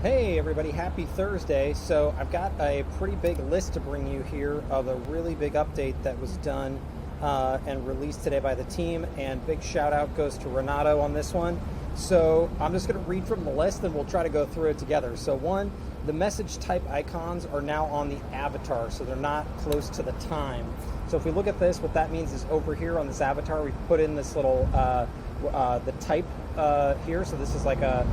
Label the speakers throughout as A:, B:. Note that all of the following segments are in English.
A: Hey everybody, happy Thursday. So I've got a pretty big list to bring you here of a really big update that was done and released today by the team, and big shout out goes to Renato on this one. So I'm just going to read from the list and we'll try to go through it together. So one, the message type icons are now on the avatar, so they're not close to the time. So if we look at this, what that means is over here on this avatar, we've put in this little the type here. So this is like an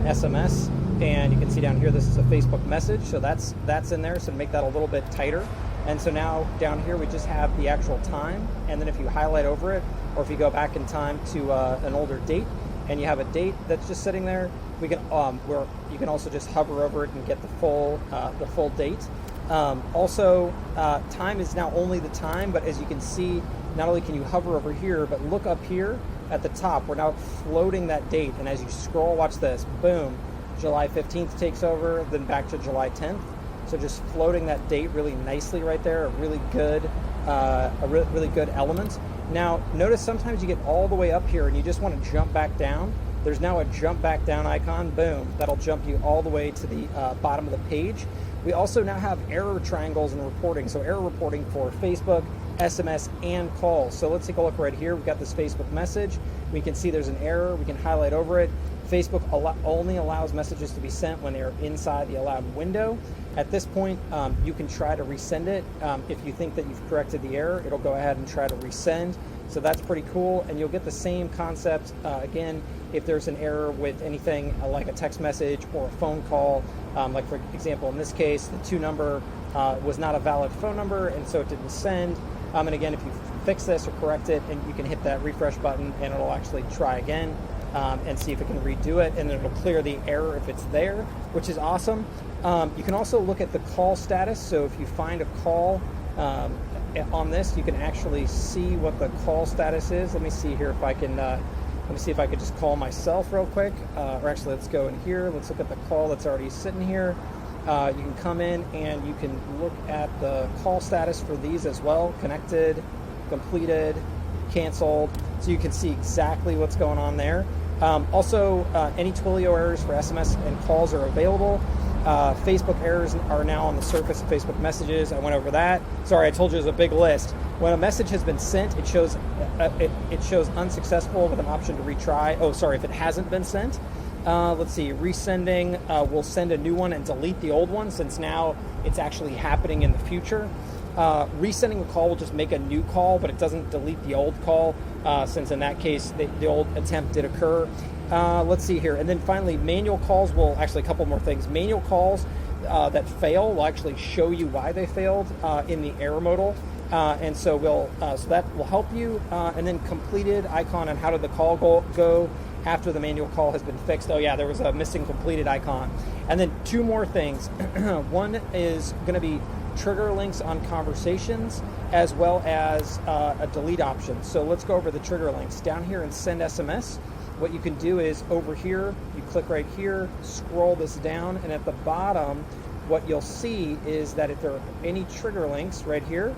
A: SMS, and you can see down here this is a Facebook message. So that's in there. So to make that a little bit tighter. And so now down here we just have the actual time, and then if you highlight over it, or if you go back in time to an older date, and you have a date that's just sitting there, we can where you can also just hover over it and get the full date. Also, time is now only the time, but as you can see, not only can you hover over here, but look up here at the top. We're now floating that date, and as you scroll, watch this, boom, July 15th takes over, then back to July 10th. So just floating that date really nicely right there, a really good element. Now, notice sometimes you get all the way up here and you just want to jump back down. There's now a jump back down icon, boom, that'll jump you all the way to the bottom of the page. We also now have error triangles and reporting. So error reporting for Facebook, SMS, and calls. So let's take a look right here. We've got this Facebook message. We can see there's an error. We can highlight over it. Facebook only allows messages to be sent when they are inside the allowed window. At this point, you can try to resend it. If you think that you've corrected the error, it'll go ahead and try to resend. So that's pretty cool, and you'll get the same concept again if there's an error with anything like a text message or a phone call. Like for example, in this case, the 2 number was not a valid phone number, and so it didn't send. And again, if you fix this or correct it, and you can hit that refresh button, and it'll actually try again and see if it can redo it, and then it'll clear the error if it's there, which is awesome. You can also look at the call status. So if you find a call on this, you can actually see what the call status is. Let me see here if I can. Let me see if I could just call myself real quick. Or actually, let's go in here. Let's look at the call that's already sitting here. You can come in and you can look at the call status for these as well. Connected, completed, canceled. So you can see exactly what's going on there. Also, any Twilio errors for SMS and calls are available. Facebook errors are now on the surface of Facebook messages. I went over that. Sorry, I told you it was a big list. When a message has been sent, it shows unsuccessful with an option to retry. Oh, sorry, if it hasn't been sent. Let's see, resending, we'll send a new one and delete the old one, since now it's actually happening in the future. Resending a call will just make a new call, but it doesn't delete the old call, since in that case the old attempt did occur. Let's see here. And then finally, manual calls will, actually a couple more things. Manual calls that fail will actually show you why they failed in the error modal. And so so that will help you. And then completed icon, and how did the call go after the manual call has been fixed. Oh yeah, there was a missing completed icon. And then 2 more things. One is going to be trigger links on conversations, as well as a delete option. So let's go over the trigger links. Down here in send SMS, what you can do is over here, you click right here, scroll this down, and at the bottom, what you'll see is that if there are any trigger links right here,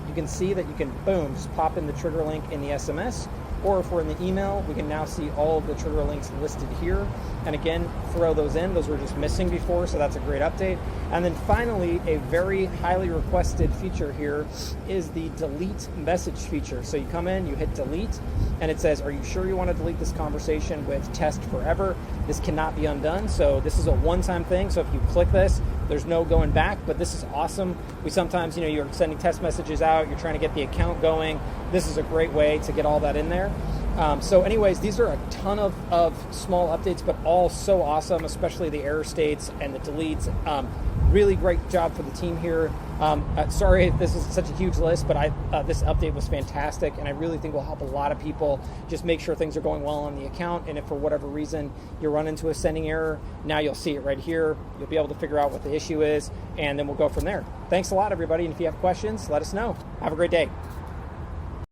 A: you can see that you can, boom, just pop in the trigger link in the SMS. Or if we're in the email, we can now see all of the trigger links listed here. And again, throw those in. Those were just missing before, so that's a great update. And then finally, a very highly requested feature here is the delete message feature. So you come in, you hit delete, and it says, are you sure you want to delete this conversation with test forever? This cannot be undone. So this is a one-time thing. So if you click this, there's no going back, but this is awesome. We sometimes, you're sending test messages out, you're trying to get the account going. This is a great way to get all that in there. So anyways, these are a ton of small updates, but all so awesome, especially the error states and the deletes. Really great job for the team here. Sorry if this is such a huge list, but this update was fantastic, and I really think will help a lot of people just make sure things are going well on the account. And if for whatever reason you run into a sending error, now you'll see it right here. You'll be able to figure out what the issue is, and then we'll go from there. Thanks a lot, everybody, and if you have questions, let us know. Have a great day.